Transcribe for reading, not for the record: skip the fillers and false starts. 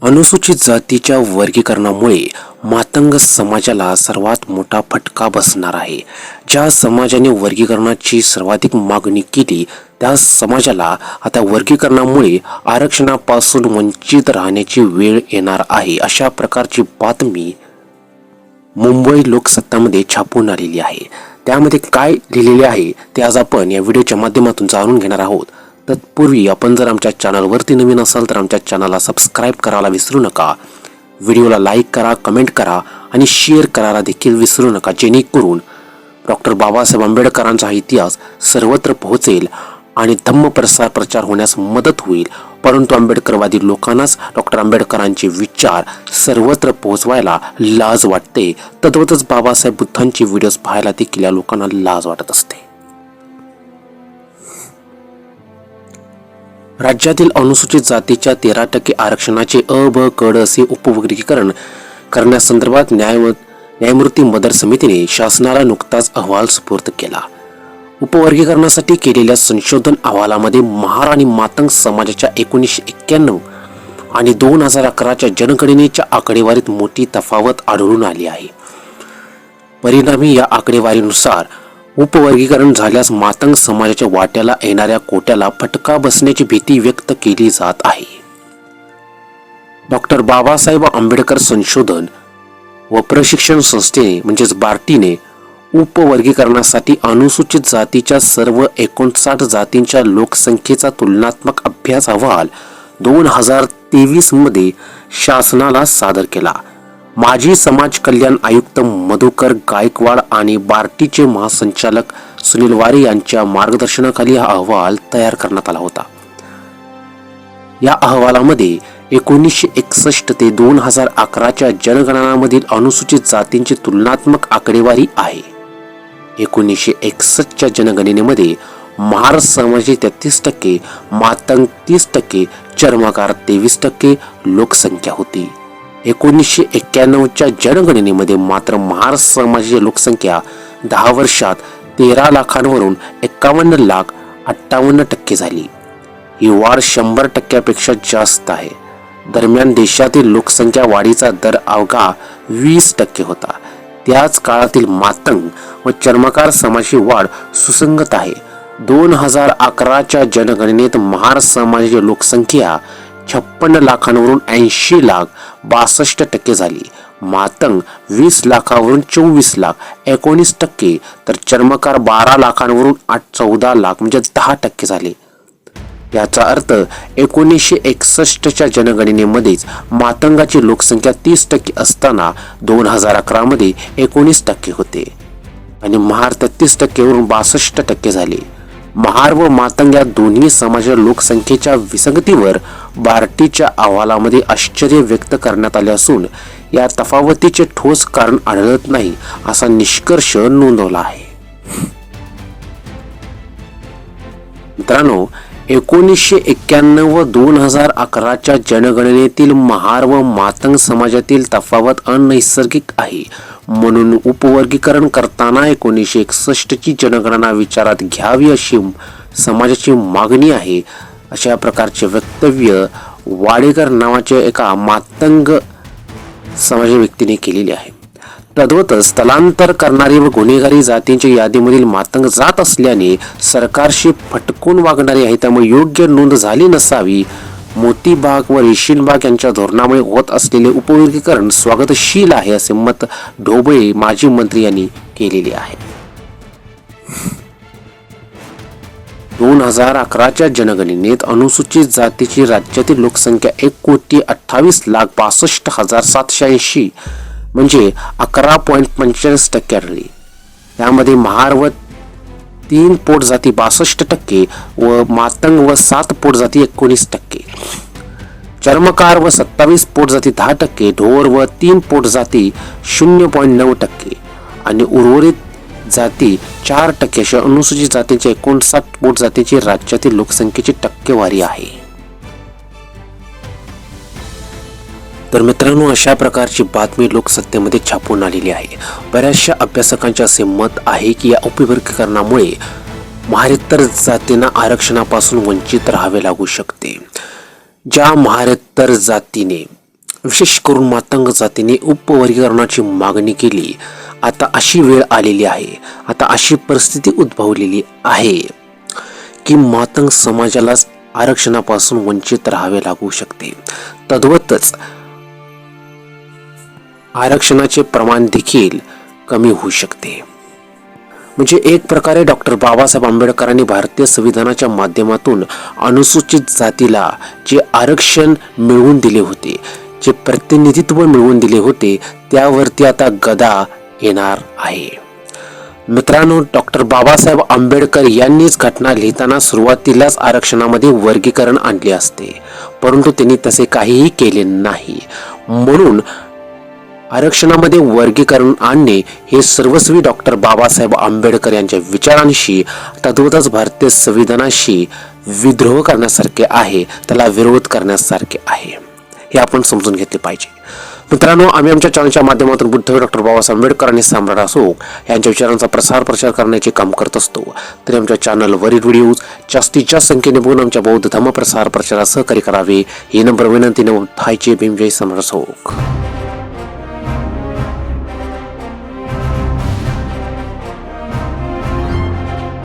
अनुसूचित जातीच्या वर्गीकरणामुळे मातंग समाजाला सर्वात मोठा फटका बसणार आहे. ज्या समाजाने वर्गीकरणाची सर्वाधिक मागणी केली त्या समाजाला आता वर्गीकरणामुळे आरक्षणापासून वंचित राहण्याची वेळ येणार आहे. अशा प्रकारची बातमी मुंबई लोकसत्तामध्ये छापून आलेली आहे. त्यामध्ये काय लिहिलेले आहे ते आज आपण या व्हिडिओच्या माध्यमातून जाणून घेणार आहोत. तत्पूर्वी आपण जर आमच्या चॅनलवरती नवीन असाल तर आमच्या चॅनलला सबस्क्राईब करायला विसरू नका. व्हिडिओला लाईक करा, कमेंट करा आणि शेअर करायला देखील विसरू नका, जेणेकरून डॉक्टर बाबासाहेब आंबेडकरांचा इतिहास सर्वत्र पोहोचेल आणि धम्म प्रचार होण्यास मदत होईल. परंतु आंबेडकरवादी लोकांनाच डॉक्टर आंबेडकरांचे विचार सर्वत्र पोहोचवायला लाज वाटते. तद्वतच बाबासाहेब बुद्धांचे व्हिडिओज पाहायला देखील या लोकांना लाज वाटत असते. राज्यातील अनुसूचित जातीच्या 13% आरक्षणाचे अ, ब, क, ड असे उपवर्गीकरण करण्यासंदर्भात न्यायमूर्ती मदर समितीने शासनाला नुकताच अहवाल सुपूर्द केला. उपवर्गीकरणासाठी केलेल्या संशोधन अहवालामध्ये महार आणि मातंग समाजाच्या 1991 आणि 2011च्या जनगणनेच्या आकडेवारीत मोठी तफावत आढळून आली आहे. परिणामी या आकडेवारीनुसार उपवर्गीकरण झाल्यास मातंग समाजाच्या वाट्याला येणाऱ्या कोट्याला फटका बसण्याची भीती व्यक्त केली जात आहे. डॉक्टर बाबासाहेब आंबेडकर संशोधन व प्रशिक्षण संस्थेने म्हणजेच बार्टीने उपवर्गीकरणासाठी अनुसूचित जातीच्या सर्व 59 जातींच्या लोकसंख्येचा तुलनात्मक अभ्यास अहवाल 2023 मध्ये शासनाला सादर केला. माजी समाज कल्याण आयुक्त मधुकर गायकवाड आणि बार्टीचे महासंचालक सुनील वारे यांच्या मार्गदर्शनाखाली हा अहवाल तयार करण्यात आला होता. या अहवालामध्ये 1961 ते 2011च्या जनगणनामधील अनुसूचित जातींची तुलनात्मक आकडेवारी आहे. 1961च्या जनगणनेमध्ये महार समाजाची 33%, मातंग 30%, चर्मकार 23% लोकसंख्या होती. 1991च्या जनगणनेमध्ये मात्र महार समाजाची लोकसंख्या 10 वर्षात 13 लाखांवरून 51,58,000 झाली. ही वाढ 100% जास्त आहे. दरम्यान देशातील लोकसंख्या वाढीचा दर अवघा 20% होता. त्याच काळातील मातंग व चर्मकार समाजाची वाढ सुसंगत आहे. 2011च्या जनगणनेत महार समाजाची लोकसंख्या 56 लाखांवरून 80 लाख 62% झाली. मातंग 20 लाखावरून 24 लाख 19%, तर चर्मकार 12 लाखांवरून 14 लाख म्हणजे 10% झाले. याचा अर्थ 1961च्या जनगणनेमध्येच मातंगाची लोकसंख्या 30% असताना 2011 मध्ये 19% होते आणि महार 33% वरून 62% झाले. महार व मातंग या दोन्ही समाजाच्या लोकसंख्येच्या विसंगतीवर बार्टीच्या अहवालामध्ये आश्चर्य व्यक्त करण्यात आले असून या तफावतीचे ठोस कारण आढळत नाही असा निष्कर्ष नोंदवला आहे. मित्रांनो, 1991 व 2011च्या जनगणनेतील महार व मातंग समाजातील तफावत अनैसर्गिक आहे. म्हणून उपवर्गीकरण करताना 1961ची जनगणना विचारात घ्यावी अशी समाजाची मागणी आहे. अशा प्रकारचे वक्तव्य वाडेकर नावाच्या एका मातंग समाजाच्या व्यक्तीने केलेले आहे. तद्वतच स्थलांतर करणारी व गुन्हेगारी जातींच्या यादीमधील मातंग जात असल्याने सरकारशी फटकून वागणारे आहे. त्यामुळे योग्य नोंद झाली नसावी. मोतीबाग व रेशीनबाग यांच्या धोरणामुळे होत असलेले उपवर्गीकरण स्वागतशील आहे असे मत ढोबळे माजी मंत्री यांनी केलेले आहे. 2011च्या जनगणनेत अनुसूचित जातीची राज्यातील लोकसंख्या 1,28,62,780 म्हणजे 11.45% आढळली. त्यामध्ये महार व 3 पोटजाती 62% व मातंग व 7 पोटजाती 19%, चर्मकार व 27 पोटजाती 10%, ढोर व 3 पोटजाती 0.9% आणि उर्वरित जाती 4% अशा अनुसूचित जातींच्या 59 पोटजातीची राज्यातील लोकसंख्येची टक्केवारी आहे. तर मित्रांनो, अशा प्रकारची बातमी लोकसत्तेमध्ये छापून आलेली आहे. बऱ्याचशा अभ्यासकांचे असे मत आहे की या उपवर्गीकरणामुळे महारेतर जातींना आरक्षणापासून वंचित राहावे लागू शकते. ज्या महारेतर जातीने विशेष करून मातंग जातीने उपवर्गीकरणाची मागणी केली. आता अशी वेळ आलेली आहे, आता अशी परिस्थिती उद्भवलेली आहे की मातंग समाजाला आरक्षणापासून वंचित राहावे लागू शकते. तद्वतच आरक्षणाचे प्रमाण देखील कमी होऊ शकते. म्हणजे एक प्रकारे डॉक्टर बाबासाहेब आंबेडकरांनी भारतीय संविधानाच्या माध्यमातून अनुसूचित जातीला जे आरक्षण मिळवून दिले होते, जे प्रतिनिधित्व मिळवून दिले होते, त्यावरती आता गदा येणार आहे. मित्रांनो, डॉक्टर बाबासाहेब आंबेडकर यांनीच घटना लिहिताना सुरुवातीलाच आरक्षणामध्ये वर्गीकरण आणले असते, परंतु त्यांनी तसे काहीही केले नाही. म्हणून आरक्षणामध्ये वर्गीकरण आणणे हे सर्वस्वी डॉक्टर बाबासाहेब आंबेडकर यांच्या विचारांशी, तद्वतच भारतीय संविधानाशी विद्रोह करण्यासारखे आहे, त्याला विरोध करण्यासारखे आहे. हे आपण समजून घेतले पाहिजे. मित्रांनो, आम्ही आमच्या चॅनलच्या माध्यमातून बुद्धवीर डॉक्टर बाबासाहेब आंबेडकर आणि सम्राट अशोक यांच्या विचारांचा प्रसार करण्याचे काम करत असतो. तरी आमच्या चॅनलवरील व्हिडिओज जास्तीत जास्त संख्येने बघून आमच्या बौद्ध धर्म प्रसारास सहकार्य करावे ही नम्र विनंती. थायचे भीम, जय सम्राट अशोक.